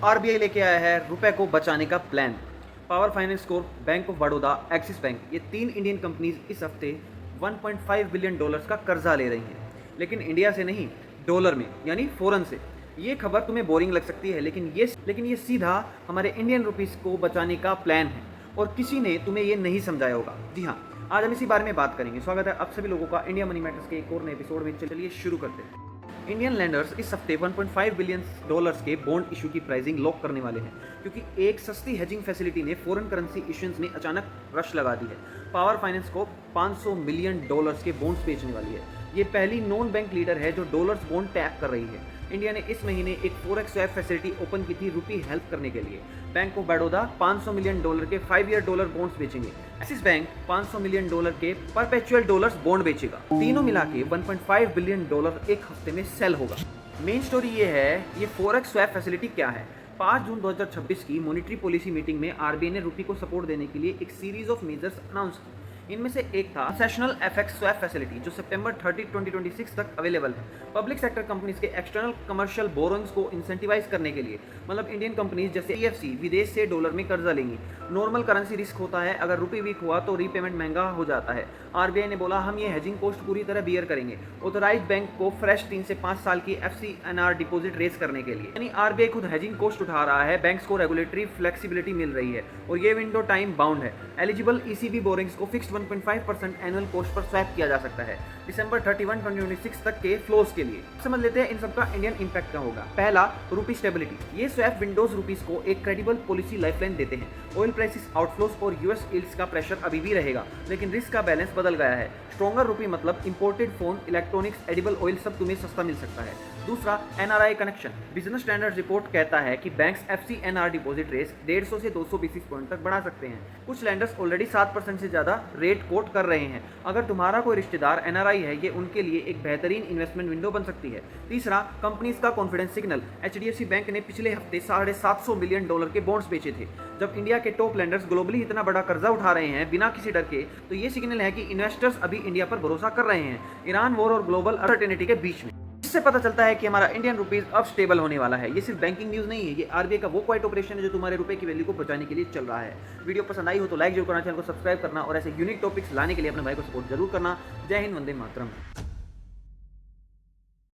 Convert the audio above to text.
RBI लेके आया है रुपए को बचाने का plan. Power finance Corp, bank of Baroda, axis bank, ये तीन इंडियन कंपनीज इस हफ्ते 1.5 बिलियन डॉलर्स का कर्जा ले रही हैं, लेकिन इंडिया से नहीं, डॉलर में, यानी फॉरेन से। ये खबर तुम्हें बोरिंग लग सकती है, लेकिन ये सीधा हमारे इंडियन रुपीस को बचाने का प्लान है और किसी ने तुम्हें ये नहीं समझाया होगा। जी हाँ, आज हम इसी बारे में बात करेंगे। स्वागत है आप सभी लोगों का इंडिया मनी मैटर्स के एक और नए एपिसोड में। चलिए शुरू करते हैं। इंडियन लैंडर्स इस हफ्ते 1.5 बिलियन डॉलर्स के बॉन्ड इशू की प्राइसिंग लॉक करने वाले हैं, क्योंकि एक सस्ती हेजिंग फैसिलिटी ने फॉरेन करेंसी इश्यूएंस में अचानक रश लगा दी है। पावर फाइनेंस को 500 मिलियन डॉलर्स के बॉन्ड्स बेचने वाली है। ये पहली नॉन बैंक लीडर है जो डॉलर्स बॉन्ड टैप कर रही है। इंडिया ने इस महीने एक फॉरेक्स स्वैप फैसिलिटी ओपन की थी रुपी हेल्प करने के लिए। Bank of Baroda 500 million dollar के 5 ईयर डॉलर बॉन्ड्स बेचेंगे। एक्सिस बैंक 500 मिलियन डॉलर के परपेचुअल डॉलर्स बॉन्ड बेचेगा। तीनों मिला के 1.5 बिलियन डॉलर एक हफ्ते में सेल होगा। मेन स्टोरी ये है, ये फॉरेक्स स्वैप फैसिलिटी क्या है। 5 जून 2026 की मॉनेटरी पॉलिसी मीटिंग में आरबीआई ने रुपी को सपोर्ट देने के लिए एक सीरीज ऑफ मेजर्स अनाउंस की। इनमें से एक था सेशनल एफएक्स स्वैप फैसिलिटी, जो सितंबर 30, 2026 तक अवेलेबल है। पब्लिक सेक्टर कंपनीज के एक्सटर्नल कमर्शियल बोरोइंग्स को इंसेंटिवाइज करने के लिए, मतलब इंडियन कंपनीज जैसे ईएफसी विदेश से डॉलर में कर्जा लेंगी। नॉर्मल करेंसी रिस्क होता है, अगर रुपये वीक हुआ तो रीपेमेंट महंगा हो जाता है। आरबीआई ने बोला हम ये हेजिंग कॉस्ट पूरी तरह बियर करेंगे। ऑथराइज बैंक को फ्रेश 3 से 5 साल की एफसीएनआर डिपॉजिट रेस करने के लिए, यानी आरबीआई खुद हेजिंग कॉस्ट उठा रहा है। बैंक्स को रेगुलेटरी फ्लेक्सिबिलिटी मिल रही है और ये विंडो टाइम बाउंड है। एलिजिबल ईसीबी बोरिंग्स को fixed 1.5% annual cost per swap किया जा सकता है दिसंबर 31, 2026 तक के फ्लोज के लिए। समझ लेते हैं इन सबका इंडियन इंपैक्ट क्या होगा। पहला, रुपी स्टेबिलिटी। ये स्वैप विंडोज रुपीस को एक क्रेडिबल पॉलिसी लाइफलाइन देते हैं। ऑयल प्राइसेस, आउटफ्लोज और यूएस यील्ड्स का प्रेशर अभी भी रहेगा, लेकिन रिस्क का बैलेंस बदल गया है। स्ट्रॉन्गर रुपी मतलब imported phone, electronics, edible oil सब तुम्हें सस्ता मिल सकता है। दूसरा, NRI connection. Business standard report कहता है कि बैंक्स एफसीएनआर डिपॉजिट रेट 150 से 200 बेसिस पॉइंट तक बढ़ा सकते हैं। कुछ लैंडर्स ऑलरेडी 7% से ज्यादा रेट कोट कर रहे हैं। अगर तुम्हारा कोई रिश्तेदार एनआरआई है, ये उनके लिए एक बेहतरीन इन्वेस्टमेंट विंडो बन सकती है। तीसरा, कंपनीज का कॉन्फिडेंस सिग्नल। एचडीएफसी बैंक ने पिछले हफ्ते 750 मिलियन डॉलर के बॉन्ड्स बेचे थे। जब इंडिया के टॉप लैंडर्स ग्लोबली इतना बड़ा कर्जा उठा रहे हैं बिना किसी डर के, तो ये सिग्नल है कि इन्वेस्टर्स अभी इंडिया पर भरोसा कर रहे हैं, ईरान वॉर और ग्लोबल अनसर्टेनिटी के बीच में। इससे पता चलता है कि हमारा इंडियन रुपीस अब स्टेबल होने वाला है। ये सिर्फ बैंकिंग न्यूज़ नहीं है, ये आरबीआई का वो क्वाइट ऑपरेशन है जो तुम्हारे रुपए की वैल्यू को बचाने के लिए चल रहा है। वीडियो पसंद आई हो तो लाइक जरूर करना, चैनल को सब्सक्राइब करना और ऐसे यूनिक टॉपिक्स लाने के लिए अपने भाई को सपोर्ट जरूर करना। जय हिंद, वंदे मातरम।